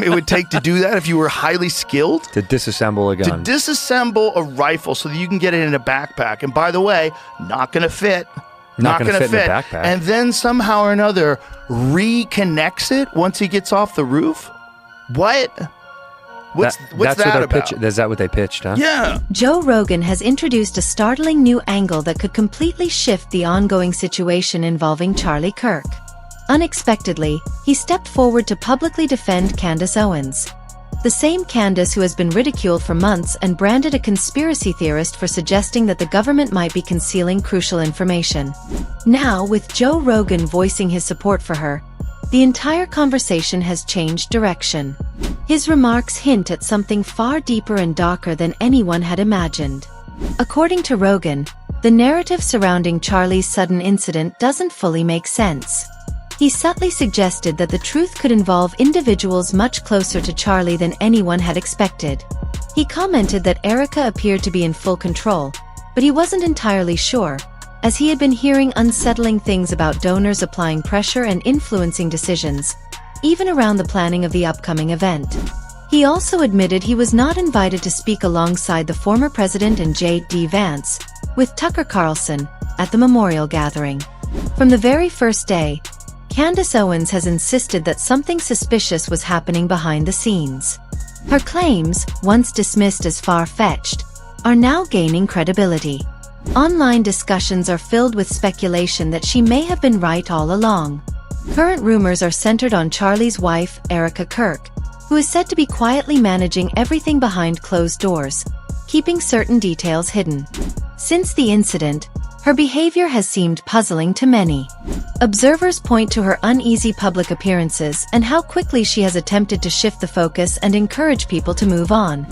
it would take to do that if you were highly skilled? To disassemble a gun. To disassemble a rifle so that you can get it in a backpack. And by the way, not going to fit. Not going to fit in a backpack. And then somehow or another reconnects it once he gets off the roof? What? What's that about? Is that what they pitched, huh? Yeah. Joe Rogan has introduced a startling new angle that could completely shift the ongoing situation involving Charlie Kirk. Unexpectedly, he stepped forward to publicly defend Candace Owens. The same Candace who has been ridiculed for months and branded a conspiracy theorist for suggesting that the government might be concealing crucial information. Now, with Joe Rogan voicing his support for her, the entire conversation has changed direction. His remarks hint at something far deeper and darker than anyone had imagined. According to Rogan, the narrative surrounding Charlie's sudden incident doesn't fully make sense. He subtly suggested that the truth could involve individuals much closer to Charlie than anyone had expected. He commented that Erika appeared to be in full control, but he wasn't entirely sure, as he had been hearing unsettling things about donors applying pressure and influencing decisions, even around the planning of the upcoming event. He also admitted he was not invited to speak alongside the former president and J.D. Vance, with Tucker Carlson, at the memorial gathering. From the very first day, Candace Owens has insisted that something suspicious was happening behind the scenes. Her claims, once dismissed as far-fetched, are now gaining credibility. Online discussions are filled with speculation that she may have been right all along. Current rumors are centered on Charlie's wife, Erika Kirk, who is said to be quietly managing everything behind closed doors, keeping certain details hidden. Since the incident, her behavior has seemed puzzling to many. Observers point to her uneasy public appearances and how quickly she has attempted to shift the focus and encourage people to move on.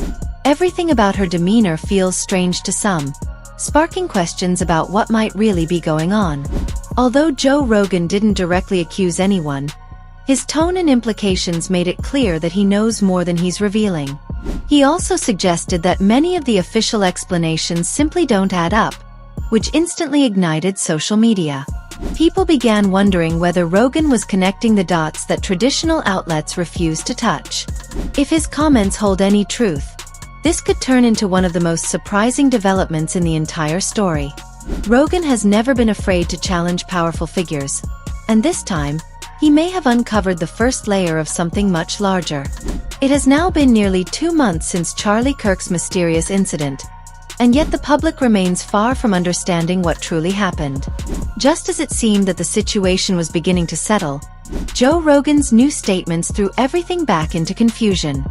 Everything about her demeanor feels strange to some, sparking questions about what might really be going on. Although Joe Rogan didn't directly accuse anyone, his tone and implications made it clear that he knows more than he's revealing. He also suggested that many of the official explanations simply don't add up, which instantly ignited social media. People began wondering whether Rogan was connecting the dots that traditional outlets refused to touch. If his comments hold any truth, this could turn into one of the most surprising developments in the entire story. Rogan has never been afraid to challenge powerful figures, and this time, he may have uncovered the first layer of something much larger. It has now been nearly 2 months since Charlie Kirk's mysterious incident, and yet the public remains far from understanding what truly happened. Just as it seemed that the situation was beginning to settle, Joe Rogan's new statements threw everything back into confusion.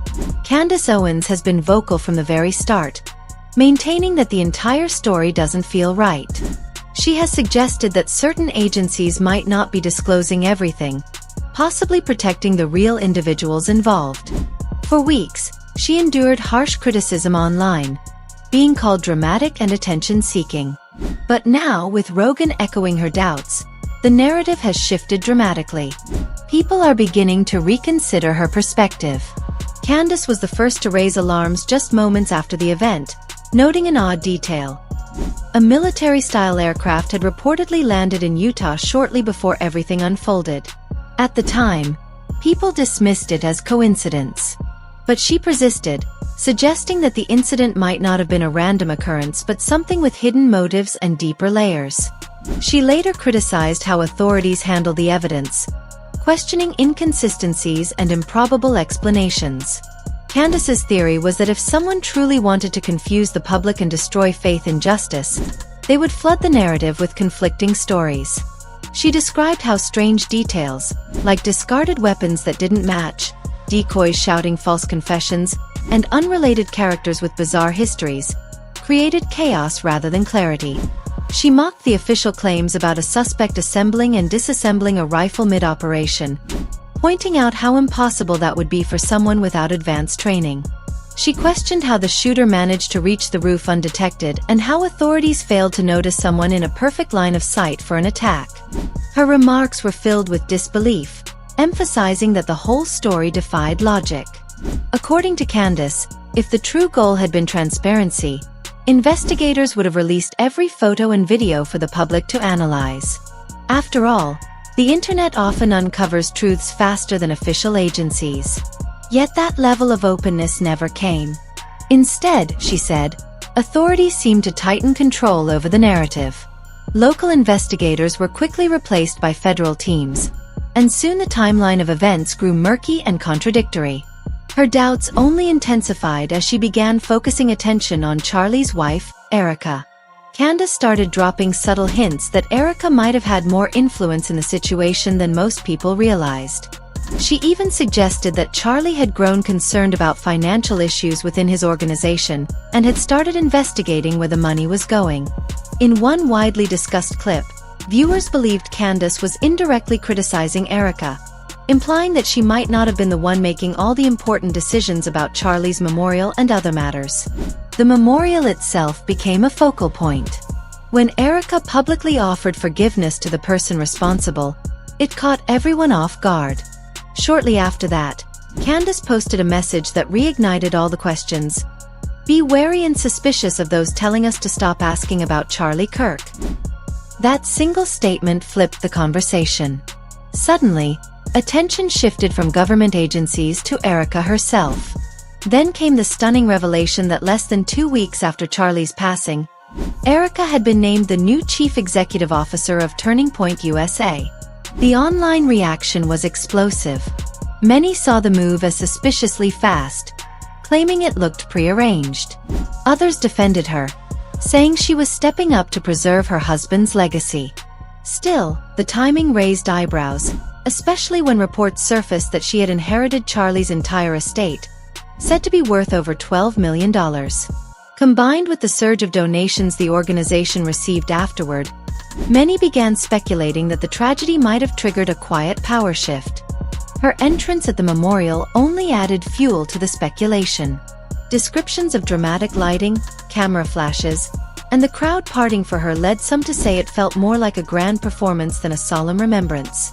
Candace Owens has been vocal from the very start, maintaining that the entire story doesn't feel right. She has suggested that certain agencies might not be disclosing everything, possibly protecting the real individuals involved. For weeks, she endured harsh criticism online, being called dramatic and attention-seeking. But now, with Rogan echoing her doubts, the narrative has shifted dramatically. People are beginning to reconsider her perspective. Candace was the first to raise alarms just moments after the event, noting an odd detail. A military-style aircraft had reportedly landed in Utah shortly before everything unfolded. At the time, people dismissed it as coincidence. But she persisted, suggesting that the incident might not have been a random occurrence but something with hidden motives and deeper layers. She later criticized how authorities handled the evidence, questioning inconsistencies and improbable explanations. Candace's theory was that if someone truly wanted to confuse the public and destroy faith in justice, they would flood the narrative with conflicting stories. She described how strange details, like discarded weapons that didn't match, decoys shouting false confessions, and unrelated characters with bizarre histories, created chaos rather than clarity. She mocked the official claims about a suspect assembling and disassembling a rifle mid-operation, pointing out how impossible that would be for someone without advanced training. She questioned how the shooter managed to reach the roof undetected and how authorities failed to notice someone in a perfect line of sight for an attack. Her remarks were filled with disbelief, emphasizing that the whole story defied logic. According to Candace, if the true goal had been transparency, investigators would have released every photo and video for the public to analyze. After all, the internet often uncovers truths faster than official agencies. Yet that level of openness never came. Instead, she said, authorities seemed to tighten control over the narrative. Local investigators were quickly replaced by federal teams, and soon the timeline of events grew murky and contradictory. Her doubts only intensified as she began focusing attention on Charlie's wife, Erika. Candace started dropping subtle hints that Erika might have had more influence in the situation than most people realized. She even suggested that Charlie had grown concerned about financial issues within his organization and had started investigating where the money was going. In one widely discussed clip, viewers believed Candace was indirectly criticizing Erika, implying that she might not have been the one making all the important decisions about Charlie's memorial and other matters. The memorial itself became a focal point. When Erika publicly offered forgiveness to the person responsible, it caught everyone off guard. Shortly after that, Candace posted a message that reignited all the questions. Be wary and suspicious of those telling us to stop asking about Charlie Kirk. That single statement flipped the conversation. Suddenly, attention shifted from government agencies to Erika herself. Then came the stunning revelation that less than 2 weeks after Charlie's passing, Erika had been named the new Chief Executive Officer of Turning Point USA. The online reaction was explosive. Many saw the move as suspiciously fast, claiming it looked prearranged. Others defended her, saying she was stepping up to preserve her husband's legacy. Still, the timing raised eyebrows, especially when reports surfaced that she had inherited Charlie's entire estate, said to be worth over $12 million. Combined with the surge of donations the organization received afterward, many began speculating that the tragedy might have triggered a quiet power shift. Her entrance at the memorial only added fuel to the speculation. Descriptions of dramatic lighting, camera flashes, and the crowd parting for her led some to say it felt more like a grand performance than a solemn remembrance.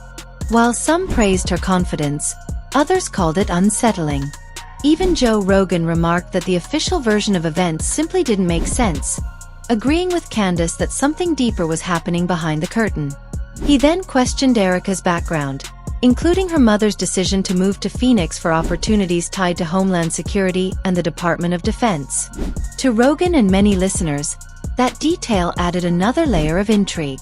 While some praised her confidence, others called it unsettling. Even Joe Rogan remarked that the official version of events simply didn't make sense, agreeing with Candace that something deeper was happening behind the curtain. He then questioned Erika's background, including her mother's decision to move to Phoenix for opportunities tied to Homeland Security and the Department of Defense. To Rogan and many listeners, that detail added another layer of intrigue.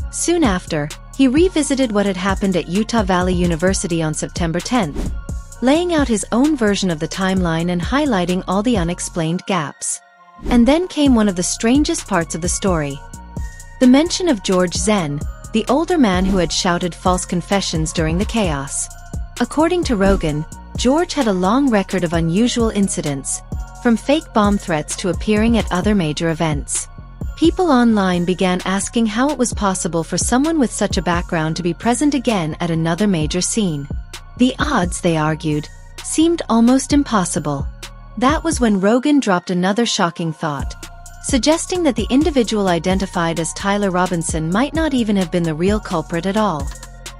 Soon after, he revisited what had happened at Utah Valley University on September 10th, laying out his own version of the timeline and highlighting all the unexplained gaps. And then came one of the strangest parts of the story. The mention of George Zen, the older man who had shouted false confessions during the chaos. According to Rogan, George had a long record of unusual incidents, from fake bomb threats to appearing at other major events. People online began asking how it was possible for someone with such a background to be present again at another major scene. The odds, they argued, seemed almost impossible. That was when Rogan dropped another shocking thought, suggesting that the individual identified as Tyler Robinson might not even have been the real culprit at all.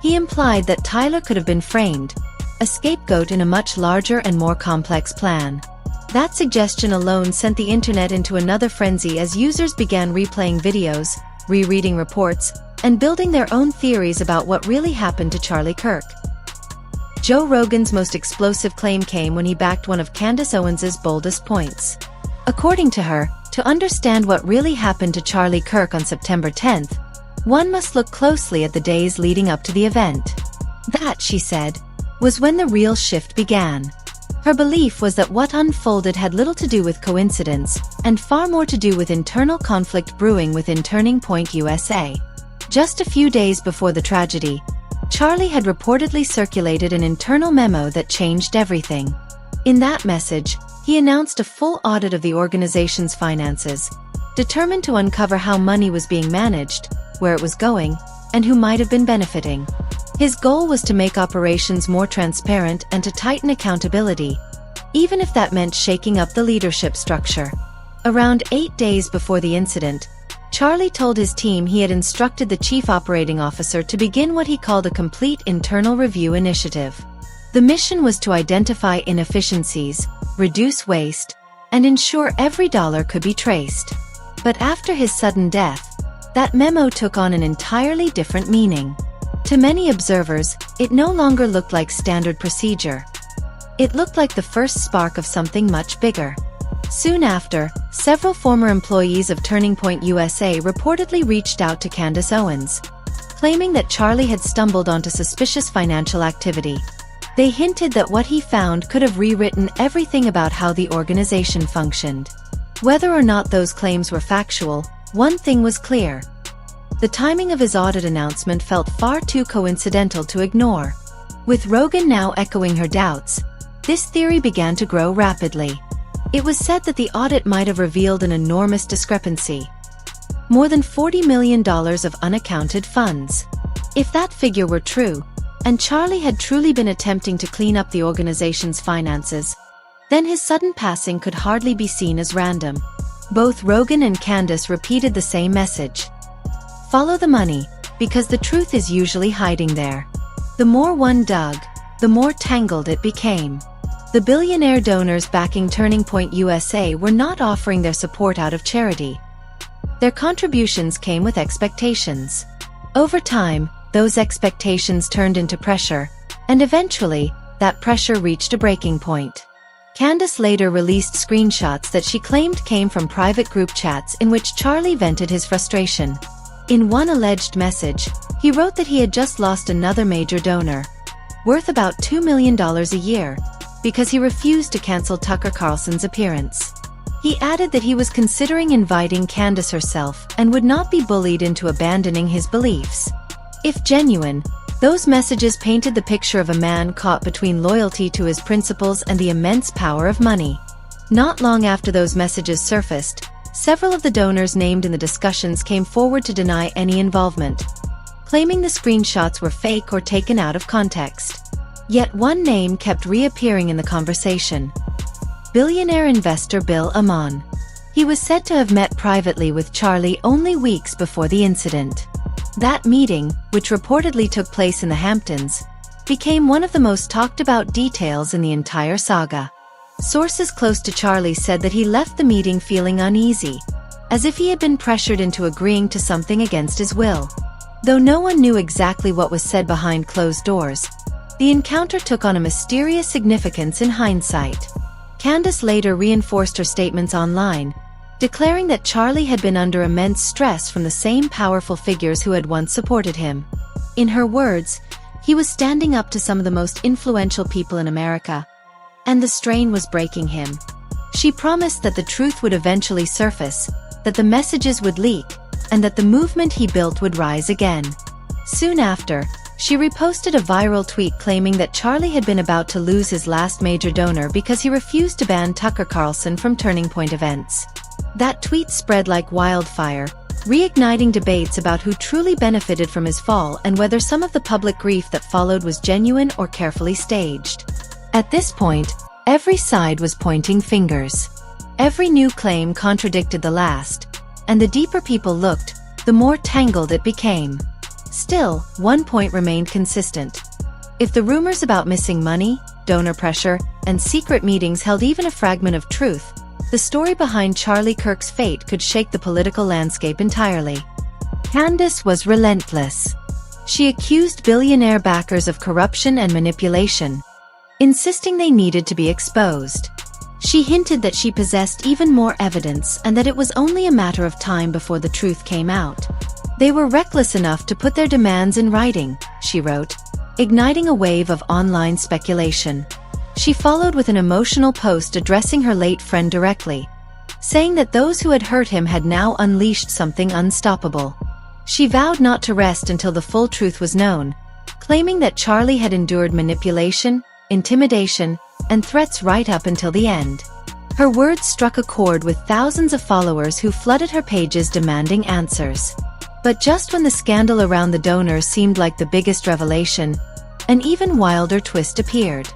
He implied that Tyler could have been framed, a scapegoat in a much larger and more complex plan. That suggestion alone sent the internet into another frenzy as users began replaying videos, rereading reports, and building their own theories about what really happened to Charlie Kirk. Joe Rogan's most explosive claim came when he backed one of Candace Owens' boldest points. According to her, to understand what really happened to Charlie Kirk on September 10th, one must look closely at the days leading up to the event. That, she said, was when the real shift began. Her belief was that what unfolded had little to do with coincidence, and far more to do with internal conflict brewing within Turning Point USA. Just a few days before the tragedy, Charlie had reportedly circulated an internal memo that changed everything. In that message, he announced a full audit of the organization's finances, determined to uncover how money was being managed, where it was going, and who might have been benefiting. His goal was to make operations more transparent and to tighten accountability, even if that meant shaking up the leadership structure. Around 8 days before the incident, Charlie told his team he had instructed the chief operating officer to begin what he called a complete internal review initiative. The mission was to identify inefficiencies, reduce waste, and ensure every dollar could be traced. But after his sudden death, that memo took on an entirely different meaning. To many observers, it no longer looked like standard procedure. It looked like the first spark of something much bigger. Soon after, several former employees of Turning Point USA reportedly reached out to Candace Owens, claiming that Charlie had stumbled onto suspicious financial activity. They hinted that what he found could have rewritten everything about how the organization functioned. Whether or not those claims were factual, one thing was clear. The timing of his audit announcement felt far too coincidental to ignore. With Rogan now echoing her doubts, this theory began to grow rapidly. It was said that the audit might have revealed an enormous discrepancy. More than $40 million of unaccounted funds. If that figure were true, and Charlie had truly been attempting to clean up the organization's finances, then his sudden passing could hardly be seen as random. Both Rogan and Candace repeated the same message. Follow the money, because the truth is usually hiding there. The more one dug, the more tangled it became. The billionaire donors backing Turning Point USA were not offering their support out of charity. Their contributions came with expectations. Over time, those expectations turned into pressure, and eventually, that pressure reached a breaking point. Candace later released screenshots that she claimed came from private group chats in which Charlie vented his frustration. In one alleged message, he wrote that he had just lost another major donor, worth about $2 million a year, because he refused to cancel Tucker Carlson's appearance. He added that he was considering inviting Candace herself and would not be bullied into abandoning his beliefs. If genuine, those messages painted the picture of a man caught between loyalty to his principles and the immense power of money. Not long after those messages surfaced, several of the donors named in the discussions came forward to deny any involvement, claiming the screenshots were fake or taken out of context. Yet one name kept reappearing in the conversation. Billionaire investor Bill Amann. He was said to have met privately with Charlie only weeks before the incident. That meeting, which reportedly took place in the Hamptons, became one of the most talked about details in the entire saga. Sources close to Charlie said that he left the meeting feeling uneasy, as if he had been pressured into agreeing to something against his will. Though no one knew exactly what was said behind closed doors, the encounter took on a mysterious significance in hindsight. Candace later reinforced her statements online, declaring that Charlie had been under immense stress from the same powerful figures who had once supported him. In her words, he was standing up to some of the most influential people in America, and the strain was breaking him. She promised that the truth would eventually surface, that the messages would leak, and that the movement he built would rise again. Soon after, she reposted a viral tweet claiming that Charlie had been about to lose his last major donor because he refused to ban Tucker Carlson from Turning Point events. That tweet spread like wildfire, reigniting debates about who truly benefited from his fall and whether some of the public grief that followed was genuine or carefully staged. At this point, every side was pointing fingers. Every new claim contradicted the last, and the deeper people looked, the more tangled it became. Still, one point remained consistent. If the rumors about missing money, donor pressure, and secret meetings held even a fragment of truth, the story behind Charlie Kirk's fate could shake the political landscape entirely. Candace was relentless. She accused billionaire backers of corruption and manipulation, insisting they needed to be exposed. She hinted that she possessed even more evidence and that it was only a matter of time before the truth came out. They were reckless enough to put their demands in writing, she wrote, igniting a wave of online speculation. She followed with an emotional post addressing her late friend directly, saying that those who had hurt him had now unleashed something unstoppable. She vowed not to rest until the full truth was known, claiming that Charlie had endured manipulation, intimidation, and threats right up until the end. Her words struck a chord with thousands of followers who flooded her pages demanding answers. But just when the scandal around the donors seemed like the biggest revelation, an even wilder twist appeared.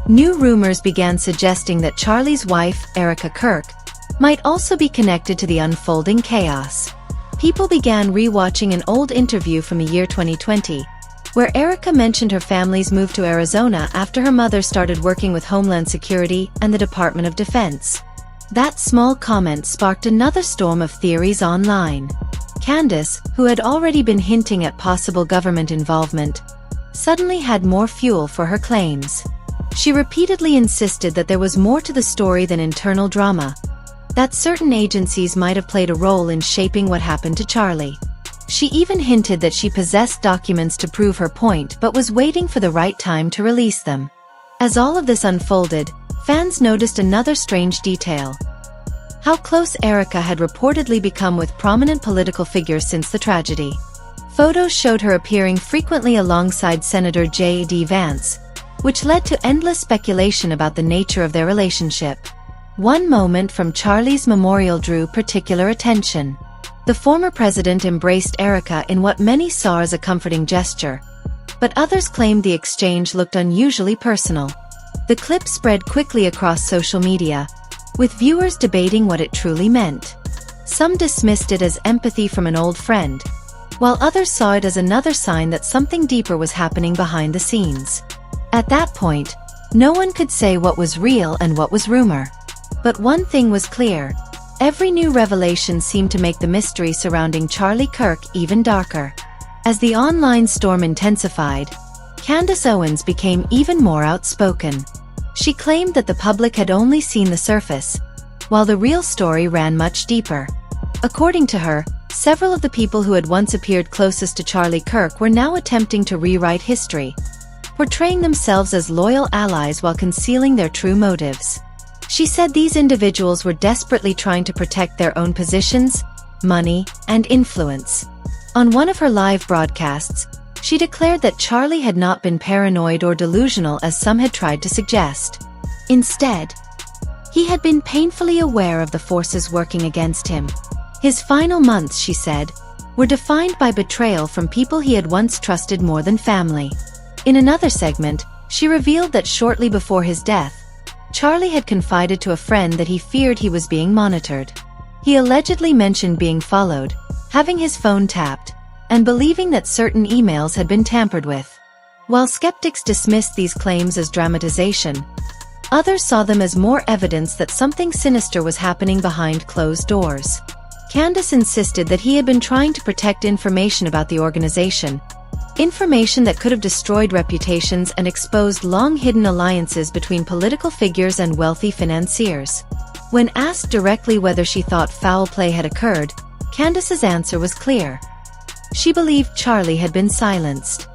New rumors began suggesting that Charlie's wife, Erika Kirk, might also be connected to the unfolding chaos. People began rewatching an old interview from the year 2020, where Erika mentioned her family's move to Arizona after her mother started working with Homeland Security and the Department of Defense. That small comment sparked another storm of theories online. Candace, who had already been hinting at possible government involvement, suddenly had more fuel for her claims. She repeatedly insisted that there was more to the story than internal drama, that certain agencies might have played a role in shaping what happened to Charlie. She even hinted that she possessed documents to prove her point but was waiting for the right time to release them. As all of this unfolded, fans noticed another strange detail: how close Erika had reportedly become with prominent political figures since the tragedy. Photos showed her appearing frequently alongside Senator J.D. Vance, which led to endless speculation about the nature of their relationship. One moment from Charlie's memorial drew particular attention. The former president embraced Erika in what many saw as a comforting gesture, but others claimed the exchange looked unusually personal. The clip spread quickly across social media, with viewers debating what it truly meant. Some dismissed it as empathy from an old friend, while others saw it as another sign that something deeper was happening behind the scenes. At that point, no one could say what was real and what was rumor. But one thing was clear: every new revelation seemed to make the mystery surrounding Charlie Kirk even darker. As the online storm intensified, Candace Owens became even more outspoken. She claimed that the public had only seen the surface, while the real story ran much deeper. According to her, several of the people who had once appeared closest to Charlie Kirk were now attempting to rewrite history, portraying themselves as loyal allies while concealing their true motives. She said these individuals were desperately trying to protect their own positions, money, and influence. On one of her live broadcasts, she declared that Charlie had not been paranoid or delusional as some had tried to suggest. Instead, he had been painfully aware of the forces working against him. His final months, she said, were defined by betrayal from people he had once trusted more than family. In another segment, she revealed that shortly before his death, Charlie had confided to a friend that he feared he was being monitored. He allegedly mentioned being followed, having his phone tapped, and believing that certain emails had been tampered with. While skeptics dismissed these claims as dramatization, others saw them as more evidence that something sinister was happening behind closed doors. Candace insisted that he had been trying to protect information about the organization, information that could have destroyed reputations and exposed long-hidden alliances between political figures and wealthy financiers. When asked directly whether she thought foul play had occurred, Candace's answer was clear. She believed Charlie had been silenced.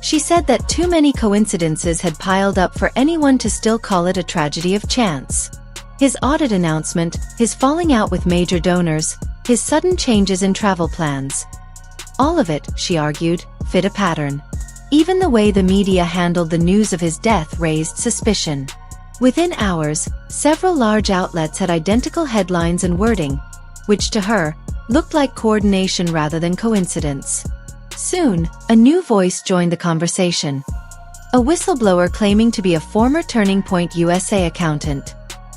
She said that too many coincidences had piled up for anyone to still call it a tragedy of chance. His audit announcement, his falling out with major donors, his sudden changes in travel plans. All of it, she argued, fit a pattern. Even the way the media handled the news of his death raised suspicion. Within hours, several large outlets had identical headlines and wording, which to her, looked like coordination rather than coincidence. Soon, a new voice joined the conversation. A whistleblower claiming to be a former Turning Point USA accountant.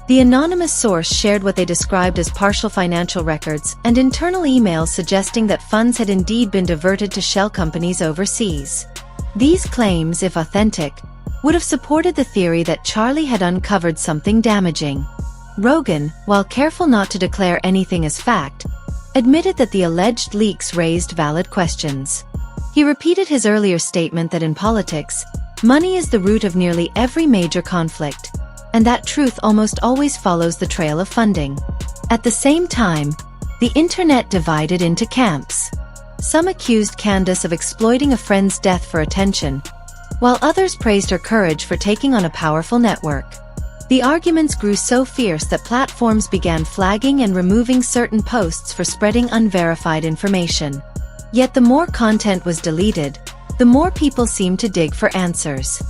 The anonymous source shared what they described as partial financial records and internal emails suggesting that funds had indeed been diverted to shell companies overseas. These claims, if authentic, would have supported the theory that Charlie had uncovered something damaging. Rogan, while careful not to declare anything as fact, admitted that the alleged leaks raised valid questions. He repeated his earlier statement that in politics, money is the root of nearly every major conflict, and that truth almost always follows the trail of funding. At the same time, the internet divided into camps. Some accused Candace of exploiting a friend's death for attention, while others praised her courage for taking on a powerful network. The arguments grew so fierce that platforms began flagging and removing certain posts for spreading unverified information. Yet the more content was deleted, the more people seemed to dig for answers.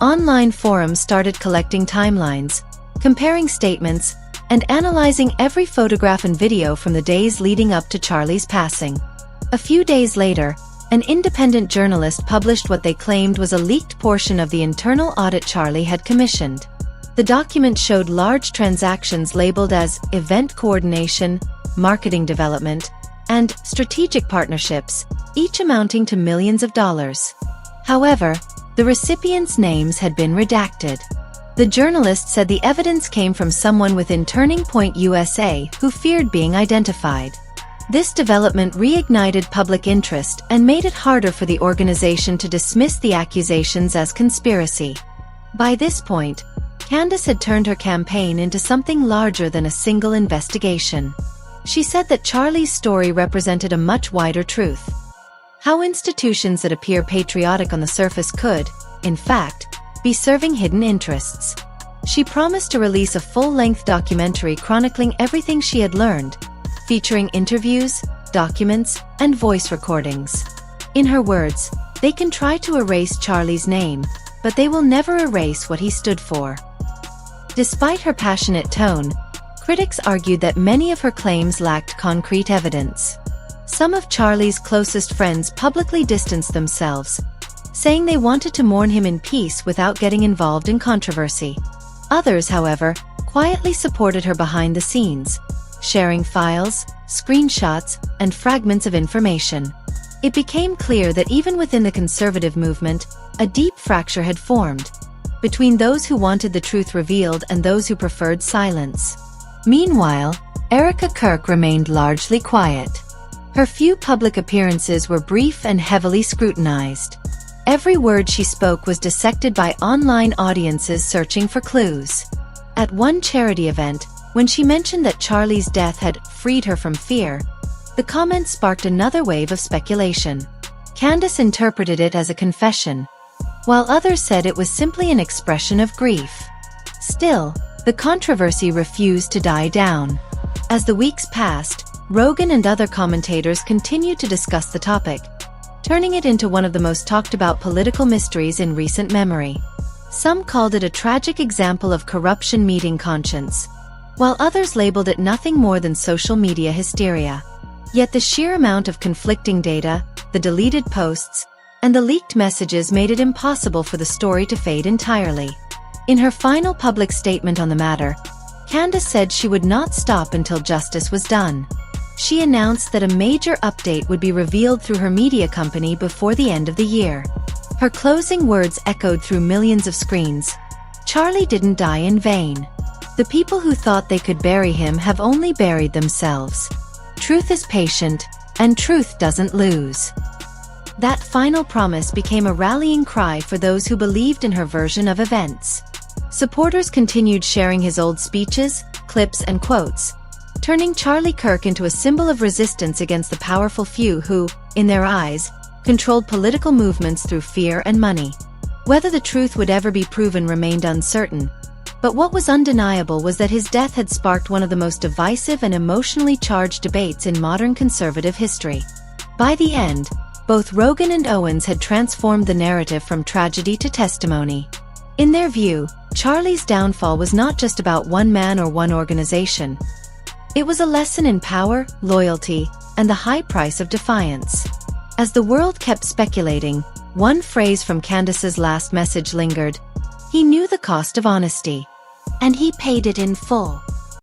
Online forums started collecting timelines, comparing statements, and analyzing every photograph and video from the days leading up to Charlie's passing. A few days later, an independent journalist published what they claimed was a leaked portion of the internal audit Charlie had commissioned. The document showed large transactions labeled as event coordination, marketing development, and strategic partnerships, each amounting to millions of dollars. However, the recipients' names had been redacted. The journalist said the evidence came from someone within Turning Point USA who feared being identified. This development reignited public interest and made it harder for the organization to dismiss the accusations as conspiracy. By this point, Candace had turned her campaign into something larger than a single investigation. She said that Charlie's story represented a much wider truth. How institutions that appear patriotic on the surface could, in fact, be serving hidden interests. She promised to release a full-length documentary chronicling everything she had learned, featuring interviews, documents, and voice recordings. In her words, they can try to erase Charlie's name, but they will never erase what he stood for. Despite her passionate tone, critics argued that many of her claims lacked concrete evidence. Some of Charlie's closest friends publicly distanced themselves, saying they wanted to mourn him in peace without getting involved in controversy. Others, however, quietly supported her behind the scenes, sharing files, screenshots, and fragments of information. It became clear that even within the conservative movement, a deep fracture had formed, between those who wanted the truth revealed and those who preferred silence. Meanwhile, Erika Kirk remained largely quiet. Her few public appearances were brief and heavily scrutinized. Every word she spoke was dissected by online audiences searching for clues. At one charity event, when she mentioned that Charlie's death had freed her from fear, the comment sparked another wave of speculation. Candace interpreted it as a confession, while others said it was simply an expression of grief. Still, the controversy refused to die down. As the weeks passed, Rogan and other commentators continued to discuss the topic, turning it into one of the most talked about political mysteries in recent memory. Some called it a tragic example of corruption meeting conscience, while others labeled it nothing more than social media hysteria. Yet the sheer amount of conflicting data, the deleted posts, and the leaked messages made it impossible for the story to fade entirely. In her final public statement on the matter, Candace said she would not stop until justice was done. She announced that a major update would be revealed through her media company before the end of the year. Her closing words echoed through millions of screens. Charlie didn't die in vain. The people who thought they could bury him have only buried themselves. Truth is patient, and truth doesn't lose. That final promise became a rallying cry for those who believed in her version of events. Supporters continued sharing his old speeches, clips, and quotes, turning Charlie Kirk into a symbol of resistance against the powerful few who, in their eyes, controlled political movements through fear and money. Whether the truth would ever be proven remained uncertain, but what was undeniable was that his death had sparked one of the most divisive and emotionally charged debates in modern conservative history. By the end, both Rogan and Owens had transformed the narrative from tragedy to testimony. In their view, Charlie's downfall was not just about one man or one organization. It was a lesson in power, loyalty, and the high price of defiance. As the world kept speculating, one phrase from Candace's last message lingered: "He knew the cost of honesty, and he paid it in full."